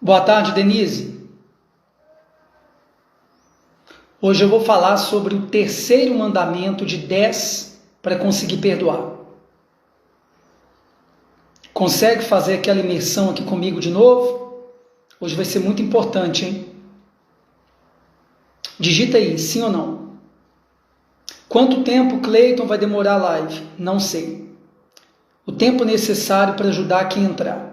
Boa tarde, Denise. Hoje eu vou falar sobre o terceiro mandamento de 10 para conseguir perdoar. Consegue fazer aquela imersão aqui comigo de novo? Hoje vai ser muito importante, hein? Digita aí, sim ou não. Quanto tempo, Cleiton, vai demorar a live? Não sei. O tempo necessário para ajudar quem entrar.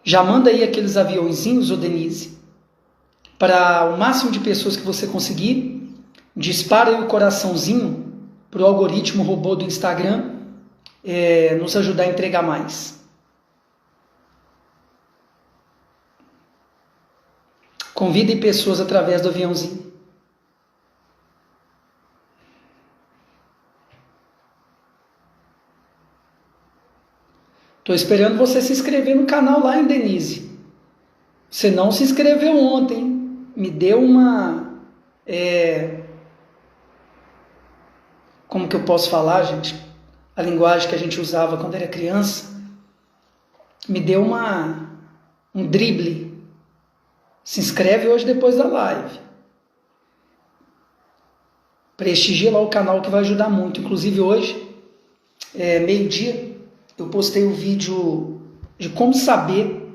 Já manda aí aqueles aviãozinhos, ô Denise, para o máximo de pessoas que você conseguir. Dispara aí o coraçãozinho para o algoritmo robô do Instagram nos ajudar a entregar mais. Convidem pessoas através do aviãozinho. Estou esperando você se inscrever no canal lá, hein, Denise? Você não se inscreveu ontem. Me deu uma... Como que eu posso falar, gente? A linguagem que a gente usava quando era criança. Me deu um drible. Se inscreve hoje depois da live. Prestigia lá o canal que vai ajudar muito. Inclusive hoje, meio-dia, eu postei um vídeo de como saber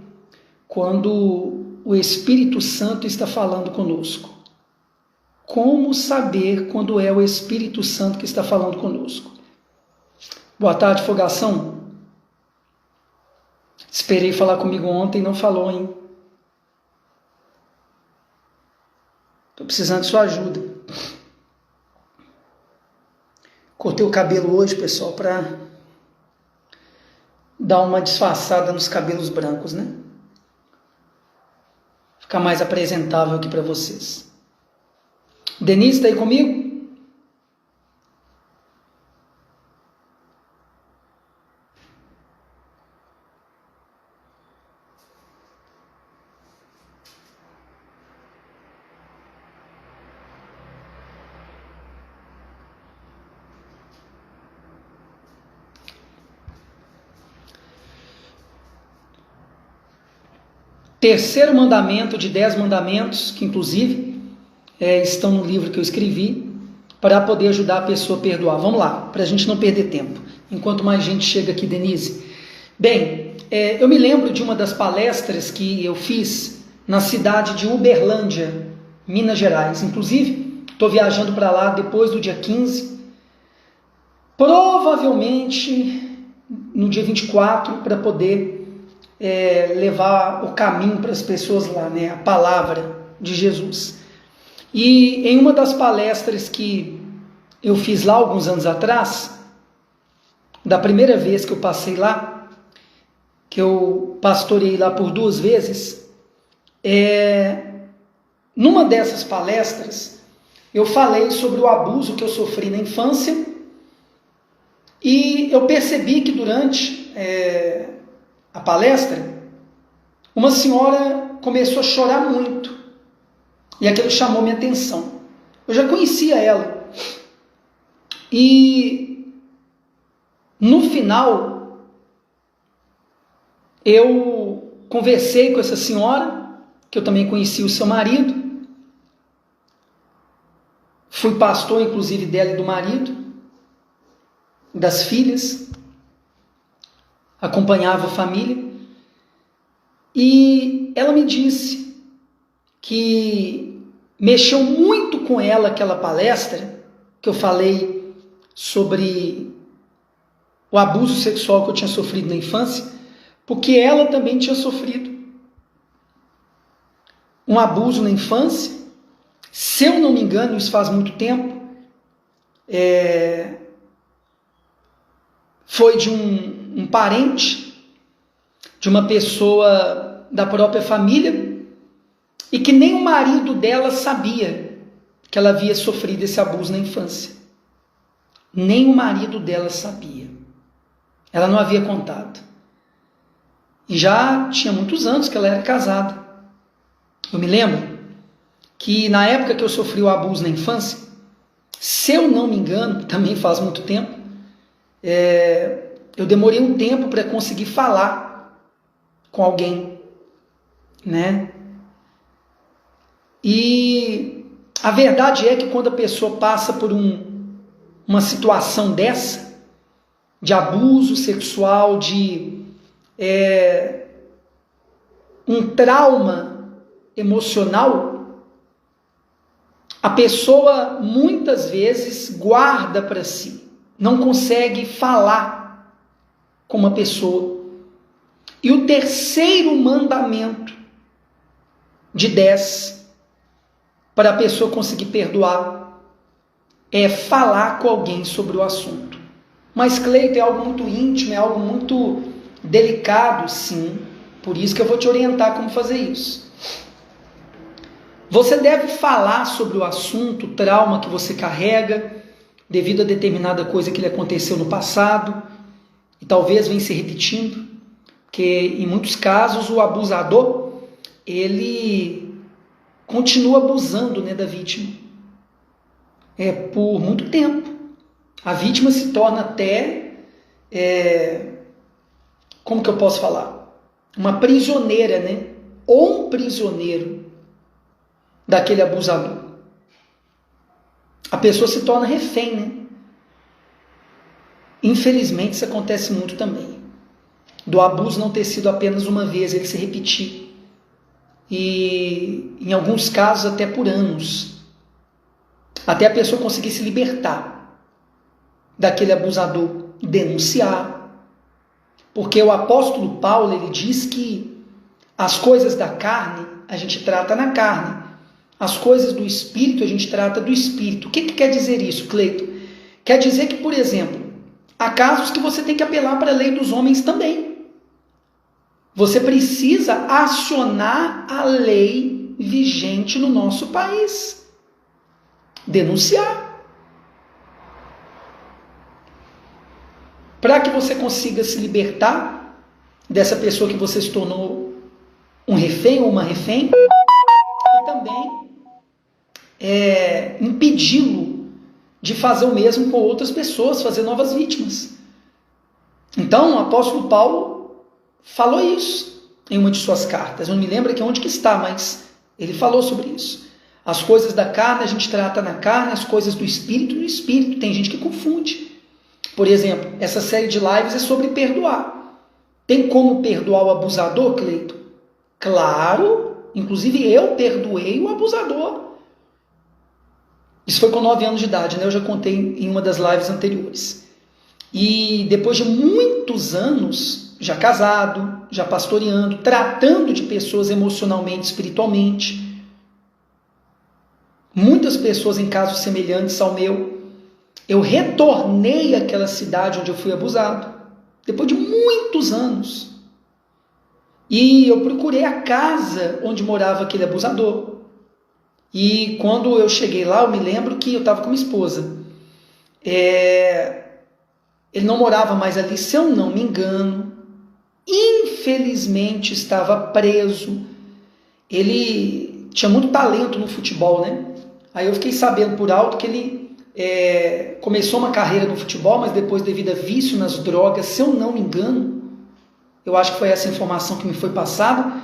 quando o Espírito Santo está falando conosco. Como saber quando é o Espírito Santo que está falando conosco. Boa tarde, Fogação. Esperei falar comigo ontem e não falou, hein? Estou precisando de sua ajuda. Cortei o cabelo hoje, pessoal, para dar uma disfarçada nos cabelos brancos, né? Ficar mais apresentável aqui para vocês. Denise, está aí comigo? Terceiro mandamento de 10 mandamentos, que inclusive estão no livro que eu escrevi, para poder ajudar a pessoa a perdoar. Vamos lá, para a gente não perder tempo. Enquanto mais gente chega aqui, Denise. Bem, eu me lembro de uma das palestras que eu fiz na cidade de Uberlândia, Minas Gerais. Inclusive, estou viajando para lá depois do dia 15. Provavelmente no dia 24, para poder levar o caminho para as pessoas lá, né? A palavra de Jesus. E em uma das palestras que eu fiz lá alguns anos atrás, da primeira vez que eu passei lá, que eu pastoreei lá por 2 vezes, numa dessas palestras eu falei sobre o abuso que eu sofri na infância e eu percebi que durante a palestra, uma senhora começou a chorar muito. E aquilo chamou minha atenção. Eu já conhecia ela. E no final, eu conversei com essa senhora, que eu também conheci o seu marido. Fui pastor, inclusive, dela e do marido, das filhas. Acompanhava a família, e ela me disse que mexeu muito com ela aquela palestra, que eu falei sobre o abuso sexual que eu tinha sofrido na infância, porque ela também tinha sofrido um abuso na infância. Se eu não me engano, isso faz muito tempo, foi de um parente, de uma pessoa da própria família, e que nem o marido dela sabia que ela havia sofrido esse abuso na infância. Nem o marido dela sabia. Ela não havia contado. E já tinha muitos anos que ela era casada. Eu me lembro que na época que eu sofri o abuso na infância, se eu não me engano, também faz muito tempo, eu demorei um tempo para conseguir falar com alguém, né? E a verdade é que quando a pessoa passa por uma situação dessa, de abuso sexual, de um trauma emocional, a pessoa muitas vezes guarda para si, não consegue falar com uma pessoa. E o terceiro mandamento de 10 para a pessoa conseguir perdoar é falar com alguém sobre o assunto. Mas, Cleito, é algo muito íntimo, é algo muito delicado, sim. Por isso que eu vou te orientar como fazer isso. Você deve falar sobre o assunto, o trauma que você carrega, devido a determinada coisa que lhe aconteceu no passado, e talvez venha se repetindo, porque em muitos casos o abusador, ele continua abusando, né, da vítima. Por muito tempo. A vítima se torna até, como que eu posso falar? Uma prisioneira, né? Ou um prisioneiro daquele abusador. A pessoa se torna refém, né? Infelizmente isso acontece muito também. Do abuso não ter sido apenas uma vez, ele se repetir. E em alguns casos até por anos. Até a pessoa conseguir se libertar daquele abusador, denunciar. Porque o apóstolo Paulo, ele diz que as coisas da carne a gente trata na carne, as coisas do espírito a gente trata do espírito. O que quer dizer isso, Cleito? Quer dizer que, por exemplo, há casos que você tem que apelar para a lei dos homens também. Você precisa acionar a lei vigente no nosso país. Denunciar. Para que você consiga se libertar dessa pessoa que você se tornou um refém ou uma refém, e também impedi-lo de fazer o mesmo com outras pessoas, fazer novas vítimas. Então, o apóstolo Paulo falou isso em uma de suas cartas. Eu não me lembro aqui onde que está, mas ele falou sobre isso. As coisas da carne a gente trata na carne, as coisas do espírito no espírito. Tem gente que confunde. Por exemplo, essa série de lives é sobre perdoar. Tem como perdoar o abusador, Cleito? Claro, inclusive eu perdoei o abusador. Isso foi com 9 anos de idade, né? Eu já contei em uma das lives anteriores. E depois de muitos anos, já casado, já pastoreando, tratando de pessoas emocionalmente, espiritualmente, muitas pessoas em casos semelhantes ao meu, eu retornei àquela cidade onde eu fui abusado, depois de muitos anos. E eu procurei a casa onde morava aquele abusador. E quando eu cheguei lá, eu me lembro que eu estava com minha esposa. Ele não morava mais ali, se eu não me engano. Infelizmente estava preso. Ele tinha muito talento no futebol, né? Aí eu fiquei sabendo por alto que ele começou uma carreira no futebol, mas depois, devido a vício nas drogas, se eu não me engano, eu acho que foi essa informação que me foi passada,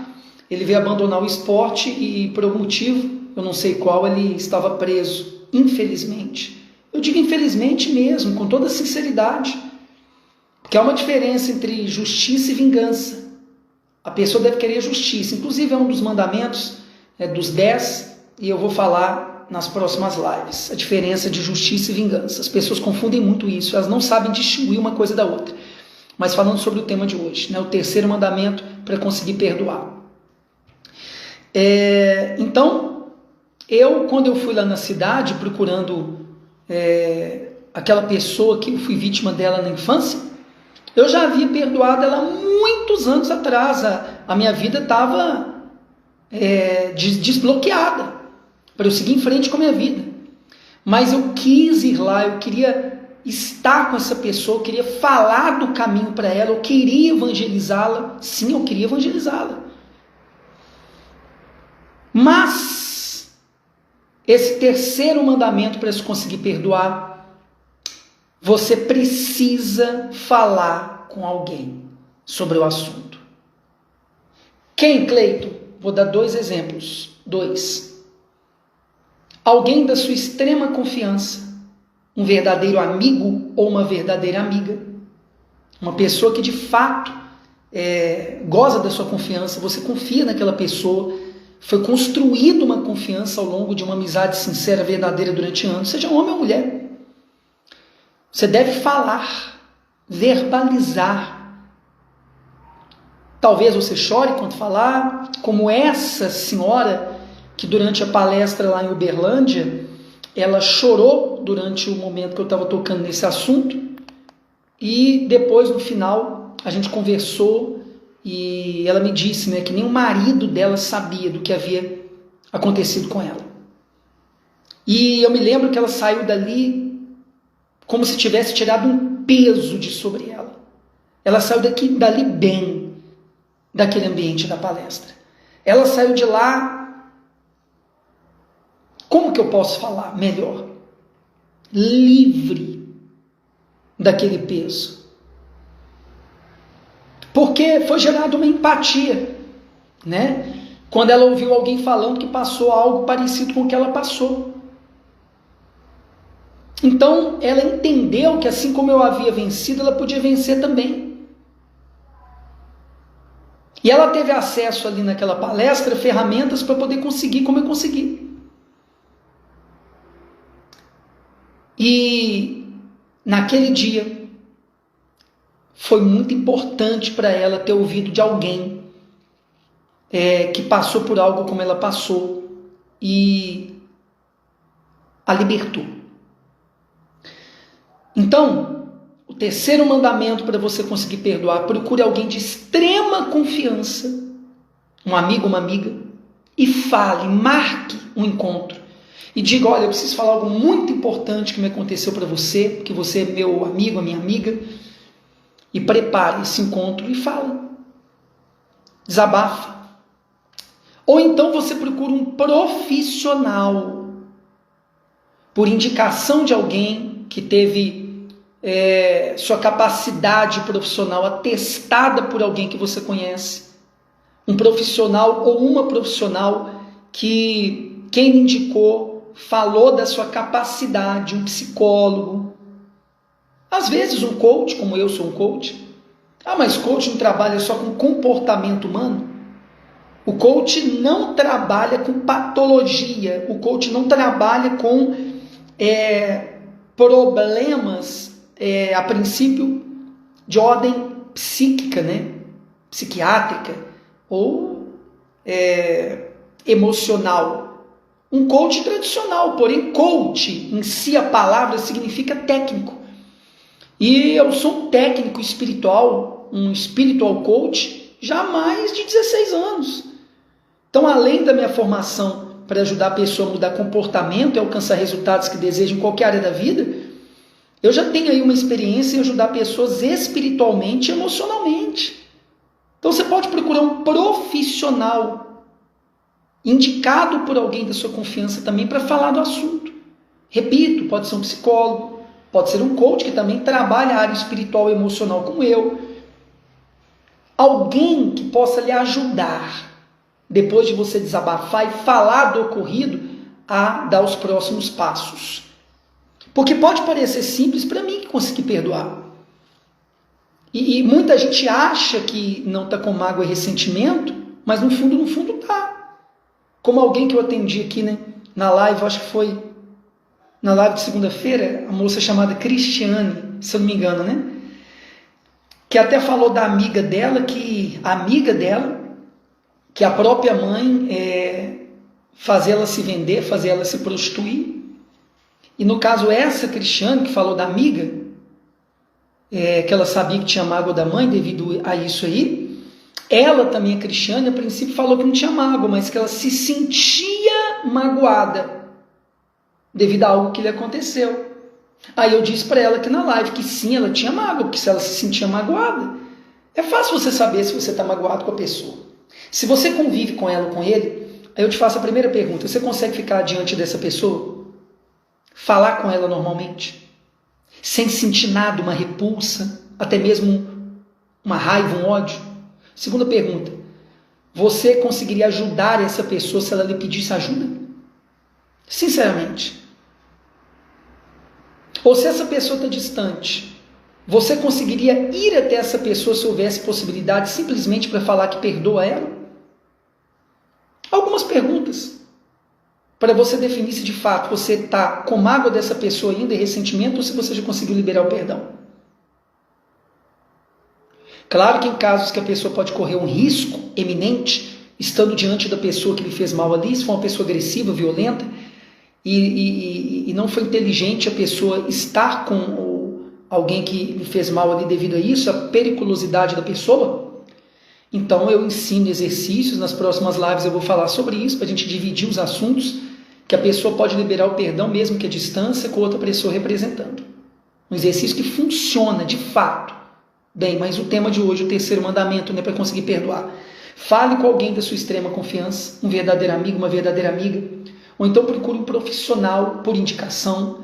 ele veio abandonar o esporte e, por algum motivo, eu não sei qual, ele estava preso, infelizmente. Eu digo infelizmente mesmo, com toda sinceridade, porque há uma diferença entre justiça e vingança. A pessoa deve querer justiça, inclusive é um dos mandamentos dos 10, e eu vou falar nas próximas lives, a diferença de justiça e vingança. As pessoas confundem muito isso, elas não sabem distinguir uma coisa da outra. Mas falando sobre o tema de hoje, né, o terceiro mandamento para conseguir perdoar. Então, quando eu fui lá na cidade procurando aquela pessoa que eu fui vítima dela na infância, eu já havia perdoado ela muitos anos atrás. A minha vida estava desbloqueada para eu seguir em frente com a minha vida. Mas eu quis ir lá, eu queria estar com essa pessoa, eu queria falar do caminho para ela, eu queria evangelizá-la. Sim, eu queria evangelizá-la. Mas esse terceiro mandamento para se conseguir perdoar, você precisa falar com alguém sobre o assunto. Quem, Cleito? Vou dar 2 exemplos. 2. Alguém da sua extrema confiança, um verdadeiro amigo ou uma verdadeira amiga, uma pessoa que de fato goza da sua confiança, você confia naquela pessoa, foi construída uma confiança ao longo de uma amizade sincera, verdadeira durante anos, seja homem ou mulher. Você deve falar, verbalizar. Talvez você chore quando falar, como essa senhora que durante a palestra lá em Uberlândia, ela chorou durante o momento que eu estava tocando nesse assunto, e depois no final a gente conversou e ela me disse, né, que nem o marido dela sabia do que havia acontecido com ela. E eu me lembro que ela saiu dali como se tivesse tirado um peso de sobre ela. Ela saiu dali bem, daquele ambiente da palestra. Ela saiu de lá, como que eu posso falar melhor? Livre daquele peso. Porque foi gerada uma empatia, né? Quando ela ouviu alguém falando que passou algo parecido com o que ela passou. Então, ela entendeu que assim como eu havia vencido, ela podia vencer também. E ela teve acesso ali naquela palestra, ferramentas para poder conseguir como eu consegui. E naquele dia, foi muito importante para ela ter ouvido de alguém que passou por algo como ela passou e a libertou. Então, o terceiro mandamento para você conseguir perdoar: procure alguém de extrema confiança, um amigo, uma amiga, e fale, marque um encontro. E diga: olha, eu preciso falar algo muito importante que me aconteceu para você, porque você é meu amigo, a minha amiga. E prepare esse encontro e fala. Desabafa. Ou então você procura um profissional, por indicação de alguém que teve sua capacidade profissional atestada por alguém que você conhece. Um profissional ou uma profissional que quem lhe indicou falou da sua capacidade, um psicólogo. Às vezes um coach, como eu sou um coach. Mas coach não trabalha só com comportamento humano? O coach não trabalha com patologia, o coach não trabalha com problemas, a princípio, de ordem psíquica, né? Psiquiátrica ou emocional. Um coach tradicional, porém coach em si, a palavra significa técnico. E eu sou um técnico espiritual, um spiritual coach, já há mais de 16 anos. Então, além da minha formação para ajudar a pessoa a mudar comportamento e alcançar resultados que desejam em qualquer área da vida, eu já tenho aí uma experiência em ajudar pessoas espiritualmente e emocionalmente. Então, você pode procurar um profissional indicado por alguém da sua confiança também para falar do assunto. Repito, pode ser um psicólogo, pode ser um coach que também trabalha a área espiritual e emocional como eu. Alguém que possa lhe ajudar, depois de você desabafar e falar do ocorrido, a dar os próximos passos. Porque pode parecer simples para mim que consegui perdoar. E muita gente acha que não está com mágoa e ressentimento, mas no fundo está. Como alguém que eu atendi aqui, né, na live, acho que foi na live de segunda-feira, a moça chamada Cristiane, se eu não me engano, né? Que até falou da amiga dela, que a própria mãe fazia ela se vender, fazia ela se prostituir. E no caso essa Cristiane, que falou da amiga, que ela sabia que tinha mágoa da mãe devido a isso aí, ela também, a Cristiane, a princípio falou que não tinha mágoa, mas que ela se sentia magoada devido a algo que lhe aconteceu. Aí eu disse para ela aqui na live que sim, ela tinha mágoa, porque se ela se sentia magoada, é fácil você saber se você está magoado com a pessoa. Se você convive com ela ou com ele, aí eu te faço a primeira pergunta: você consegue ficar diante dessa pessoa? Falar com ela normalmente? Sem sentir nada, uma repulsa, até mesmo uma raiva, um ódio? Segunda pergunta: você conseguiria ajudar essa pessoa se ela lhe pedisse ajuda? Sinceramente. Ou se essa pessoa está distante, você conseguiria ir até essa pessoa se houvesse possibilidade simplesmente para falar que perdoa ela? Algumas perguntas para você definir se de fato você está com mágoa dessa pessoa ainda e ressentimento ou se você já conseguiu liberar o perdão. Claro que em casos que a pessoa pode correr um risco eminente, estando diante da pessoa que lhe fez mal ali, se for uma pessoa agressiva, violenta, e não foi inteligente a pessoa estar com alguém que lhe fez mal ali devido a isso, a periculosidade da pessoa, então eu ensino exercícios, nas próximas lives eu vou falar sobre isso, para a gente dividir os assuntos, que a pessoa pode liberar o perdão mesmo que a distância, com outra pessoa representando. Um exercício que funciona de fato. Bem, mas o tema de hoje, o terceiro mandamento, né, para conseguir perdoar. Fale com alguém da sua extrema confiança, um verdadeiro amigo, uma verdadeira amiga, ou então procure um profissional por indicação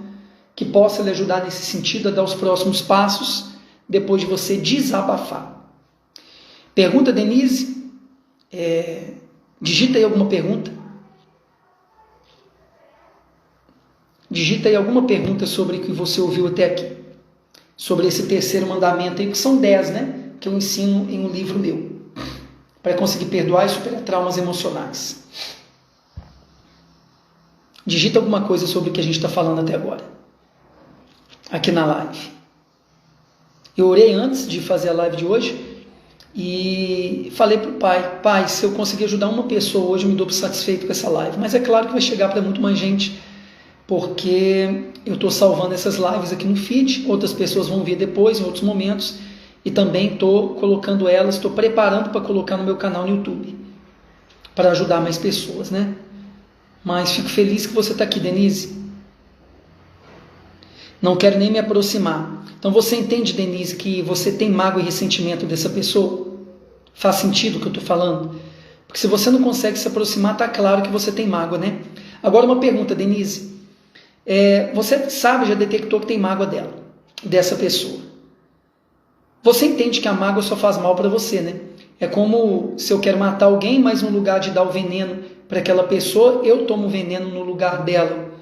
que possa lhe ajudar nesse sentido a dar os próximos passos depois de você desabafar. Pergunta, Denise? Digita aí alguma pergunta. Digita aí alguma pergunta sobre o que você ouviu até aqui. Sobre esse terceiro mandamento aí, que são 10, né? Que eu ensino em um livro meu. Para conseguir perdoar e superar traumas emocionais. Digita alguma coisa sobre o que a gente está falando até agora. Aqui na live. Eu orei antes de fazer a live de hoje e falei para o Pai, se eu conseguir ajudar uma pessoa hoje, eu me dou satisfeito com essa live. Mas é claro que vai chegar para muito mais gente, porque eu estou salvando essas lives aqui no feed, outras pessoas vão ver depois, em outros momentos, e também estou colocando elas, estou preparando para colocar no meu canal no YouTube, para ajudar mais pessoas, né? Mas fico feliz que você está aqui, Denise. Não quero nem me aproximar. Então você entende, Denise, que você tem mágoa e ressentimento dessa pessoa? Faz sentido o que eu estou falando? Porque se você não consegue se aproximar, está claro que você tem mágoa, né? Agora uma pergunta, Denise. Você sabe, já detectou que tem mágoa dessa pessoa. Você entende que a mágoa só faz mal para você, né? É como se eu quero matar alguém, mas no lugar de dar o veneno para aquela pessoa, eu tomo o veneno no lugar dela.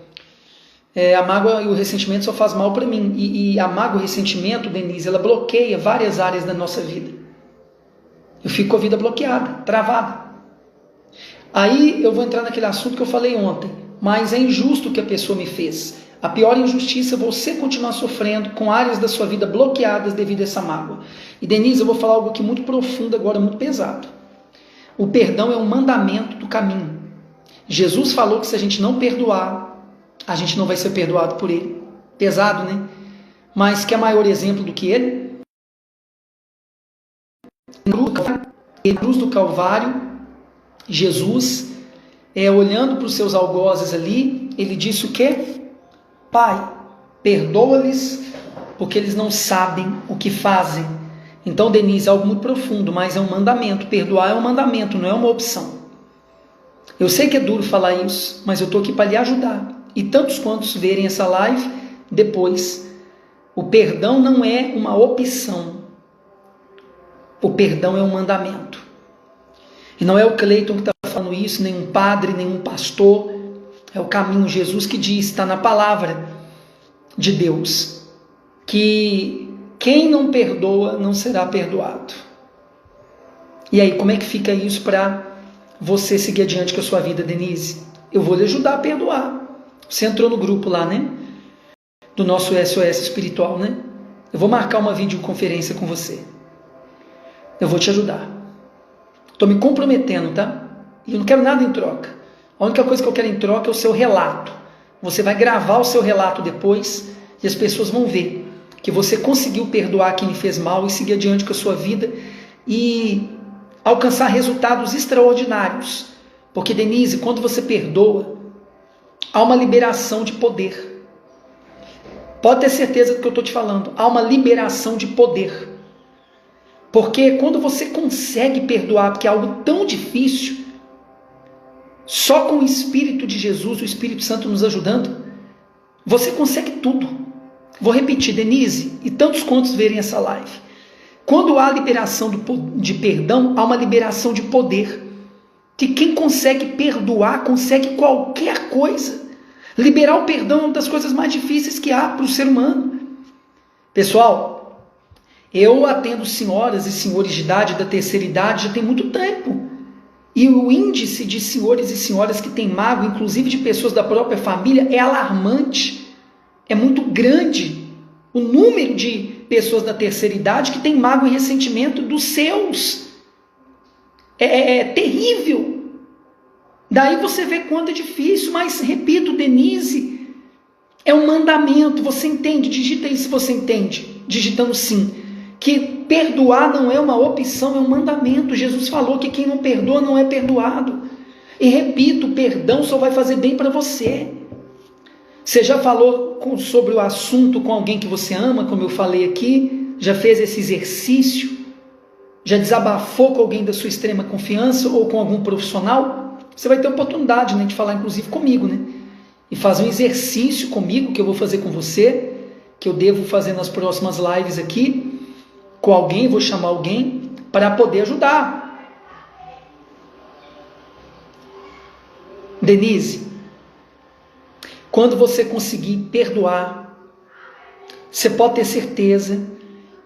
A mágoa e o ressentimento só faz mal para mim. E a mágoa e o ressentimento, Denise, ela bloqueia várias áreas da nossa vida. Eu fico com a vida bloqueada, travada. Aí eu vou entrar naquele assunto que eu falei ontem. Mas é injusto o que a pessoa me fez. A pior injustiça é você continuar sofrendo com áreas da sua vida bloqueadas devido a essa mágoa. E Denise, eu vou falar algo aqui muito profundo agora, muito pesado. O perdão é um mandamento do caminho. Jesus falou que se a gente não perdoar, a gente não vai ser perdoado por ele. Pesado, né? Mas quer maior exemplo do que ele? Na cruz do Calvário, Jesus, olhando para os seus algozes ali, ele disse o quê? Pai, perdoa-lhes, porque eles não sabem o que fazem. Então, Denise, é algo muito profundo, mas é um mandamento. Perdoar é um mandamento, não é uma opção. Eu sei que é duro falar isso, mas eu estou aqui para lhe ajudar. E tantos quantos verem essa live depois, o perdão não é uma opção. O perdão é um mandamento. E não é o Cleiton que está falando isso, nenhum padre, nenhum pastor. É o caminho. Jesus que diz, está na palavra de Deus, que quem não perdoa não será perdoado. E aí, como é que fica isso para você seguir adiante com a sua vida, Denise? Eu vou lhe ajudar a perdoar. Você entrou no grupo lá, né? Do nosso SOS espiritual, né? Eu vou marcar uma videoconferência com você. Eu vou te ajudar. Estou me comprometendo, tá? E eu não quero nada em troca. A única coisa que eu quero em troca é o seu relato. Você vai gravar o seu relato depois e as pessoas vão ver que você conseguiu perdoar quem lhe fez mal e seguir adiante com a sua vida e alcançar resultados extraordinários. Porque, Denise, quando você perdoa, há uma liberação de poder. Pode ter certeza do que eu estou te falando. Há uma liberação de poder. Porque quando você consegue perdoar, porque é algo tão difícil, só com o Espírito de Jesus, o Espírito Santo nos ajudando, você consegue tudo. Vou repetir, Denise, e tantos quantos verem essa live. Quando há liberação de perdão, há uma liberação de poder. que quem consegue perdoar consegue qualquer coisa. Liberar o perdão é uma das coisas mais difíceis que há para o ser humano. Pessoal, eu atendo senhoras e senhores de idade, da terceira idade, já tem muito tempo. E o índice de senhores e senhoras que têm mágoa, inclusive de pessoas da própria família, é alarmante. É muito grande o número de pessoas da terceira idade que têm mágoa e ressentimento dos seus. É terrível. Daí você vê quanto é difícil, mas repito, Denise, é um mandamento. Você entende? Digita aí se você entende. Digitando sim. Que perdoar não é uma opção, é um mandamento. Jesus falou que quem não perdoa não é perdoado. E repito, perdão só vai fazer bem para você. Você já falou sobre o assunto com alguém que você ama, como eu falei aqui? Já fez esse exercício? Já desabafou com alguém da sua extrema confiança ou com algum profissional? Você vai ter oportunidade, né, de falar inclusive comigo, né? E fazer um exercício comigo que eu vou fazer com você, que eu devo fazer nas próximas lives aqui, com alguém, vou chamar alguém para poder ajudar. Denise, quando você conseguir perdoar, você pode ter certeza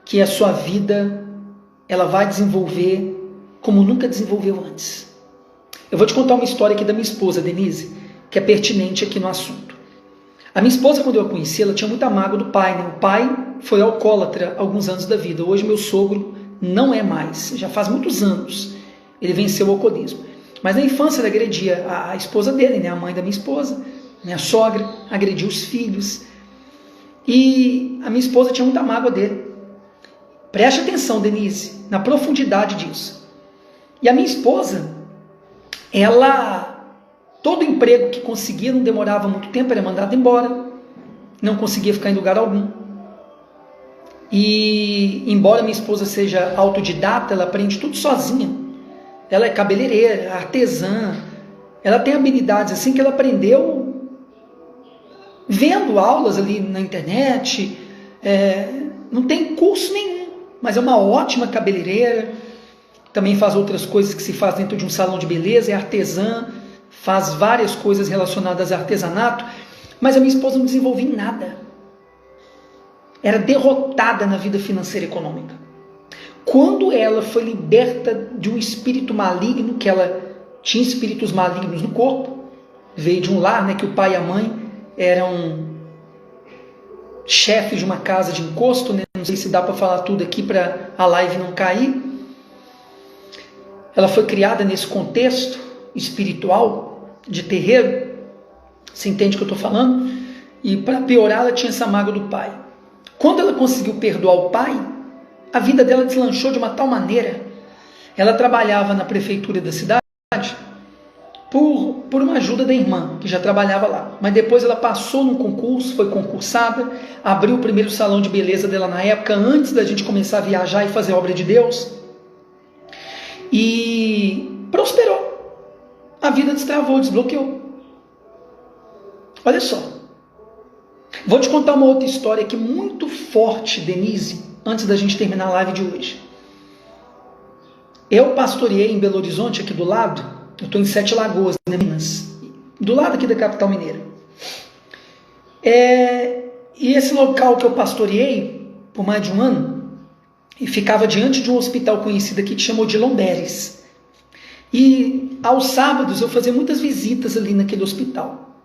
que a sua vida ela vai desenvolver como nunca desenvolveu antes. Eu vou te contar uma história aqui da minha esposa, Denise, que é pertinente aqui no assunto. A minha esposa, quando eu a conheci, ela tinha muita mágoa do pai, né? O pai foi alcoólatra alguns anos da vida. Hoje meu sogro não é mais, já faz muitos anos. Ele venceu o alcoolismo. Mas na infância ele agredia a esposa dele, né? A mãe da minha esposa, minha sogra, agredia os filhos. E a minha esposa tinha muita mágoa dele. Preste atenção, Denise, na profundidade disso. E a minha esposa, todo emprego que conseguia não demorava muito tempo, era mandada embora, não conseguia ficar em lugar algum. E embora minha esposa seja autodidata, ela aprende tudo sozinha. Ela é cabeleireira, artesã, ela tem habilidades assim que ela aprendeu vendo aulas ali na internet, não tem curso nenhum, mas é uma ótima cabeleireira, também faz outras coisas que se faz dentro de um salão de beleza, é artesã, faz várias coisas relacionadas a artesanato, mas a minha esposa não desenvolvia em nada. Era derrotada na vida financeira e econômica. Quando ela foi liberta de um espírito maligno, que ela tinha espíritos malignos no corpo, veio de um lar, né, que o pai e a mãe eram chefes de uma casa de encosto, né, não sei se dá para falar tudo aqui para a live não cair. Ela foi criada nesse contexto espiritual, de terreiro, você entende o que eu estou falando? E para piorar, ela tinha essa mágoa do pai. Quando ela conseguiu perdoar o pai, a vida dela deslanchou de uma tal maneira. Ela trabalhava na prefeitura da cidade por uma ajuda da irmã, que já trabalhava lá. Mas depois ela passou num concurso, foi concursada, abriu o primeiro salão de beleza dela na época, antes da gente começar a viajar e fazer a obra de Deus. E prosperou. A vida destravou, desbloqueou. Olha só. Vou te contar uma outra história aqui muito forte, Denise, antes da gente terminar a live de hoje. Eu pastoreei em Belo Horizonte, aqui do lado. Eu estou em Sete Lagoas, né, Minas. Do lado aqui da capital mineira. E esse local que eu pastoreei por mais de um ano, e ficava diante de um hospital conhecido aqui que chamou de Lomberes. E aos sábados eu fazia muitas visitas ali naquele hospital.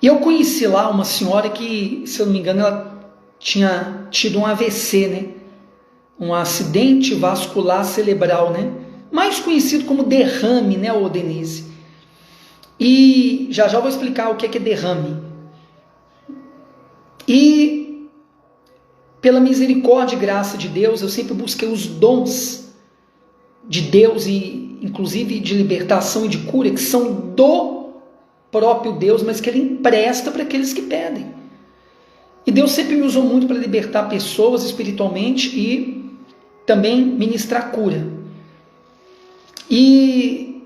E eu conheci lá uma senhora que, se eu não me engano, ela tinha tido um AVC, né? Um acidente vascular cerebral, né? Mais conhecido como derrame, né, ô Denise? E já vou explicar o que é derrame. E pela misericórdia e graça de Deus, eu sempre busquei os dons de Deus, e inclusive de libertação e de cura, que são do próprio Deus, mas que Ele empresta para aqueles que pedem. E Deus sempre me usou muito para libertar pessoas espiritualmente e também ministrar cura. E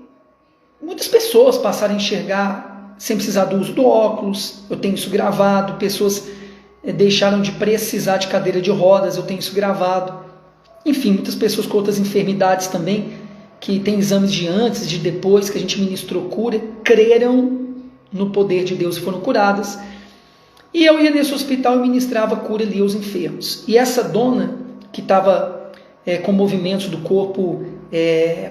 muitas pessoas passaram a enxergar sem precisar do uso do óculos, eu tenho isso gravado. Pessoas deixaram de precisar de cadeira de rodas, eu tenho isso gravado. Enfim, muitas pessoas com outras enfermidades também que tem exames de antes, de depois, que a gente ministrou cura, creram no poder de Deus e foram curadas. E eu ia nesse hospital e ministrava cura ali aos enfermos. E essa dona, que estava com movimentos do corpo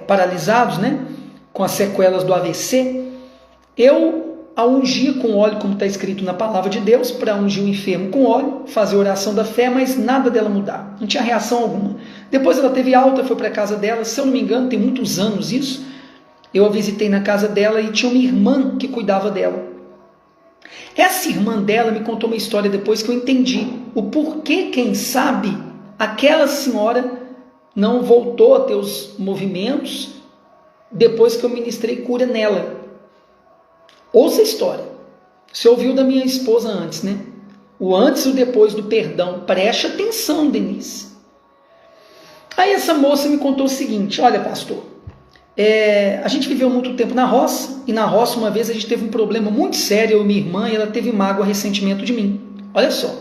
paralisados, né, com as sequelas do AVC, eu a ungia com óleo, como está escrito na palavra de Deus, para ungir o enfermo com óleo, fazer oração da fé, mas nada dela mudar, não tinha reação alguma. Depois ela teve alta, foi para a casa dela, se eu não me engano, tem muitos anos isso, eu a visitei na casa dela e tinha uma irmã que cuidava dela. Essa irmã dela me contou uma história depois que eu entendi o porquê, quem sabe, aquela senhora não voltou a ter os movimentos depois que eu ministrei cura nela. Ouça a história. Você ouviu da minha esposa antes, né? O antes e o depois do perdão. Preste atenção, Denise. Aí essa moça me contou o seguinte: olha, pastor, a gente viveu muito tempo na roça, e na roça uma vez a gente teve um problema muito sério, eu e minha irmã, e ela teve mágoa, ressentimento de mim. Olha só.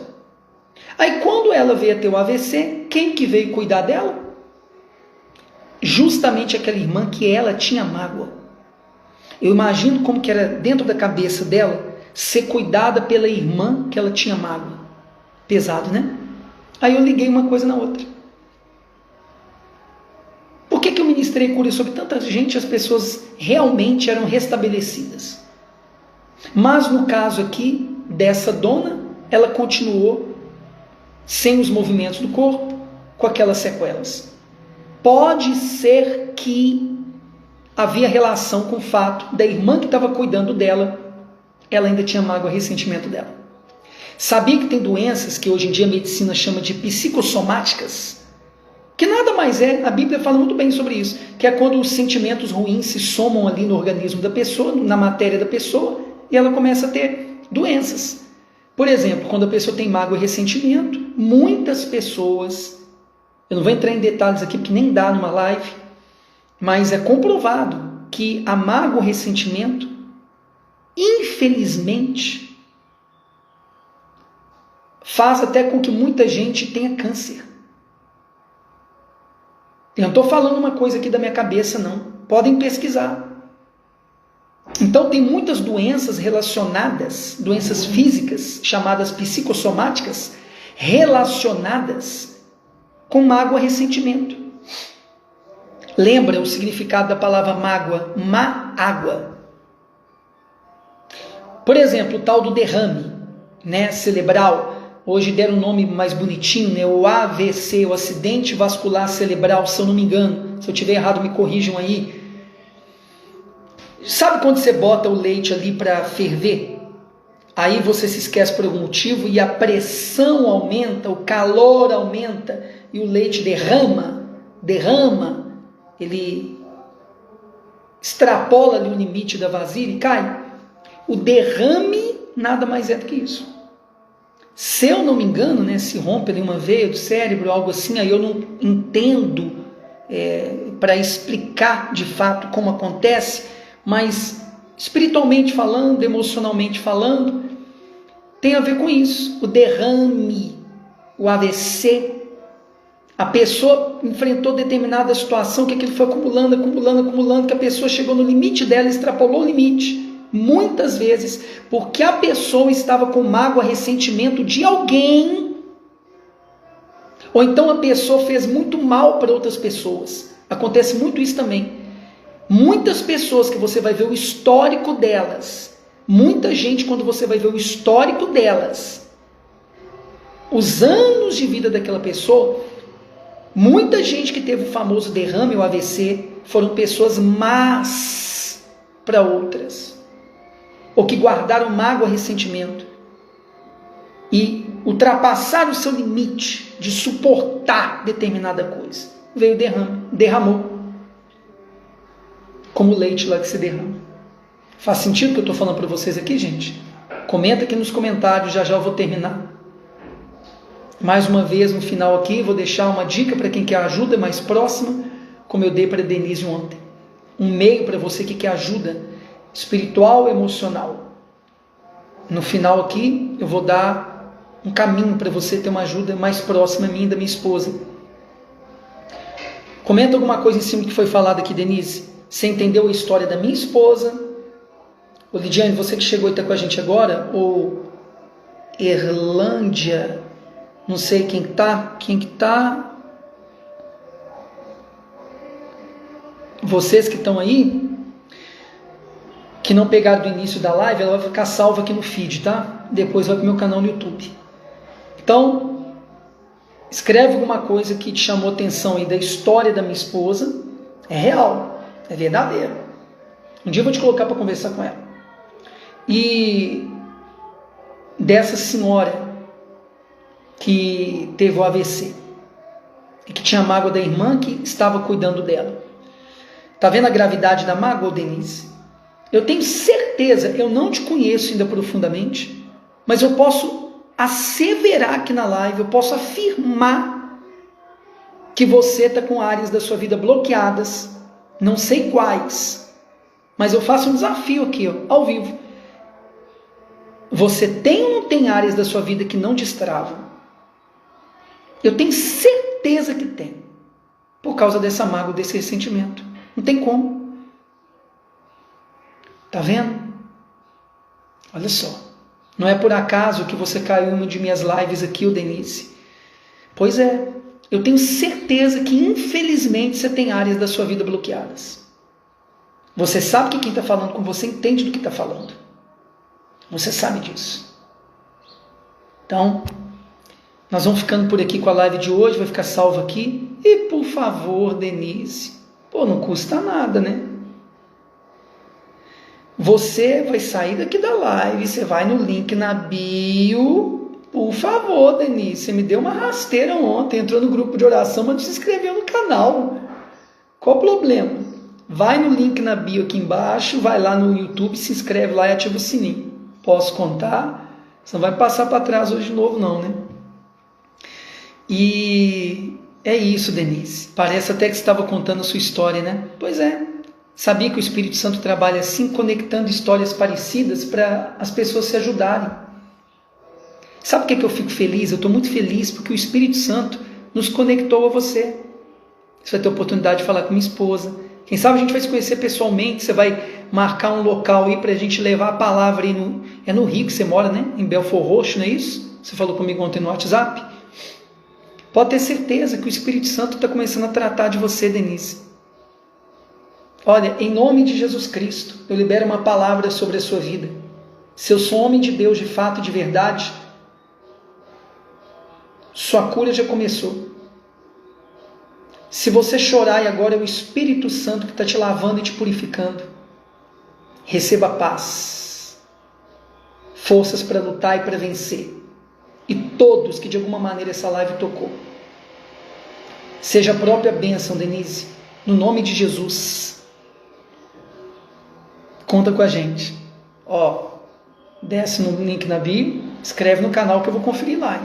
Aí quando ela veio a ter o AVC, quem que veio cuidar dela? Justamente aquela irmã que ela tinha mágoa. Eu imagino como que era dentro da cabeça dela ser cuidada pela irmã que ela tinha mágoa. Pesado, né? Aí eu liguei uma coisa na outra. Por que eu ministrei cura sobre tanta gente e as pessoas realmente eram restabelecidas? Mas no caso aqui dessa dona, ela continuou sem os movimentos do corpo, com aquelas sequelas. Pode ser que havia relação com o fato da irmã que estava cuidando dela, ela ainda tinha mágoa e ressentimento dela. Sabia que tem doenças que hoje em dia a medicina chama de psicossomáticas? Que nada mais é, a Bíblia fala muito bem sobre isso, que é quando os sentimentos ruins se somam ali no organismo da pessoa, na matéria da pessoa, e ela começa a ter doenças. Por exemplo, quando a pessoa tem mágoa e ressentimento, muitas pessoas, eu não vou entrar em detalhes aqui porque nem dá numa live, mas é comprovado que a mágoa e o ressentimento, infelizmente, faz até com que muita gente tenha câncer. Eu não estou falando uma coisa aqui da minha cabeça, não. Podem pesquisar. Então tem muitas doenças relacionadas, doenças físicas, chamadas psicossomáticas, relacionadas com mágoa e ressentimento. Lembra o significado da palavra mágoa? Má-água. Por exemplo, o tal do derrame, né, cerebral. Hoje deram um nome mais bonitinho, né, o AVC, o acidente vascular cerebral, se eu não me engano. Se eu tiver errado, me corrijam aí. Sabe quando você bota o leite ali para ferver? Aí você se esquece por algum motivo e a pressão aumenta, o calor aumenta e o leite derrama, ele extrapola ali o limite da vasilha e cai. O derrame nada mais é do que isso. Se eu não me engano, né, se rompe ali uma veia do cérebro, algo assim, aí eu não entendo para explicar de fato como acontece, mas espiritualmente falando, emocionalmente falando, tem a ver com isso. O derrame, o AVC, a pessoa enfrentou determinada situação, que aquilo foi acumulando, que a pessoa chegou no limite dela, extrapolou o limite. Muitas vezes, porque a pessoa estava com mágoa, ressentimento de alguém, ou então a pessoa fez muito mal para outras pessoas. Acontece muito isso também. Muitas pessoas que você vai ver o histórico delas, muita gente, quando você vai ver o histórico delas, os anos de vida daquela pessoa, muita gente que teve o famoso derrame, o AVC, foram pessoas más para outras, ou que guardaram mágoa, ressentimento e ultrapassaram o seu limite de suportar determinada coisa. Veio o derrame, derramou, como o leite lá que se derrama. Faz sentido o que eu estou falando para vocês aqui, gente? Comenta aqui nos comentários, já eu vou terminar. Mais uma vez, no final aqui, vou deixar uma dica para quem quer ajuda mais próxima, como eu dei para a Denise ontem. Um meio para você que quer ajuda espiritual e emocional. No final aqui, eu vou dar um caminho para você ter uma ajuda mais próxima a mim e da minha esposa. Comenta alguma coisa em cima do que foi falado aqui, Denise. Você entendeu a história da minha esposa? Ô Lidiane, você que chegou e está com a gente agora, ou Erlândia, não sei quem que tá. Vocês que estão aí, que não pegaram do início da live, ela vai ficar salva aqui no feed, tá? Depois vai pro meu canal no YouTube. Então, escreve alguma coisa que te chamou atenção aí da história da minha esposa. É real, é verdadeiro. Um dia eu vou te colocar para conversar com ela. E dessa senhora que teve o AVC e que tinha mágoa da irmã que estava cuidando dela. Tá vendo a gravidade da mágoa, Denise? Eu tenho certeza, eu não te conheço ainda profundamente, mas eu posso asseverar aqui na live, eu posso afirmar que você está com áreas da sua vida bloqueadas, não sei quais, mas eu faço um desafio aqui, ó, ao vivo. Você tem ou não tem áreas da sua vida que não destravam? Eu tenho certeza que tem, por causa dessa mágoa, desse ressentimento. Não tem como. Tá vendo? Olha só. Não é por acaso que você caiu em uma de minhas lives aqui, o Denise. Pois é. Eu tenho certeza que, infelizmente, você tem áreas da sua vida bloqueadas. Você sabe que quem está falando com você entende do que está falando. Você sabe disso. Então, nós vamos ficando por aqui com a live de hoje. Vai ficar salvo aqui. E, por favor, Denise... Pô, não custa nada, né? Você vai sair daqui da live, você vai no link na bio. Por favor, Denise, você me deu uma rasteira ontem, entrou no grupo de oração, mas não se inscreveu no canal. Qual o problema? Vai no link na bio aqui embaixo, vai lá no YouTube, se inscreve lá e ativa o sininho. Posso contar? Você não vai passar para trás hoje de novo não, né? E... é isso, Denise. Parece até que você estava contando a sua história, né? Pois é. Sabia que o Espírito Santo trabalha assim, conectando histórias parecidas para as pessoas se ajudarem. Sabe por que eu fico feliz? Eu estou muito feliz porque o Espírito Santo nos conectou a você. Você vai ter a oportunidade de falar com minha esposa. Quem sabe a gente vai se conhecer pessoalmente. Você vai marcar um local aí para a gente levar a palavra aí no... É no Rio que você mora, né? Em Belfort Roxo, não é isso? Você falou comigo ontem no WhatsApp. Pode ter certeza que o Espírito Santo está começando a tratar de você, Denise. Olha, em nome de Jesus Cristo, eu libero uma palavra sobre a sua vida. Se eu sou homem de Deus de fato e de verdade, sua cura já começou. Se você chorar e agora é o Espírito Santo que está te lavando e te purificando, receba paz, forças para lutar e para vencer. E todos que de alguma maneira essa live tocou. Seja a própria bênção, Denise, no nome de Jesus. Conta com a gente. Ó, desce no link na bio, escreve no canal que eu vou conferir lá.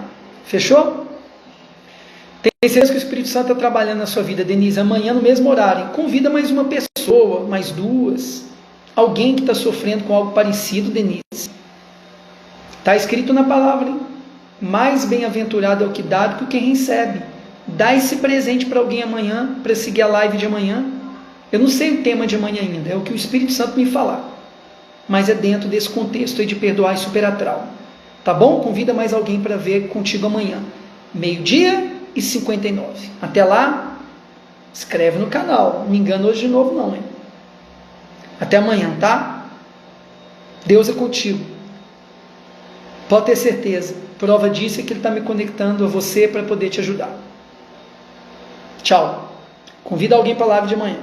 Fechou? Tem certeza que o Espírito Santo está trabalhando na sua vida, Denise. Amanhã no mesmo horário, convida mais uma pessoa, mais duas. Alguém que está sofrendo com algo parecido, Denise. Está escrito na palavra, hein? Mais bem-aventurado é o que dá do que quem recebe. Dá esse presente para alguém amanhã, para seguir a live de amanhã. Eu não sei o tema de amanhã ainda, é o que o Espírito Santo me falar. Mas é dentro desse contexto aí de perdoar e superar trauma. Tá bom? Convida mais alguém para ver contigo amanhã. 12:59. Até lá, inscreve no canal. Não me engano hoje de novo não, hein? Até amanhã, tá? Deus é contigo. Pode ter certeza. Prova disso é que Ele está me conectando a você para poder te ajudar. Tchau. Convida alguém para a live de amanhã.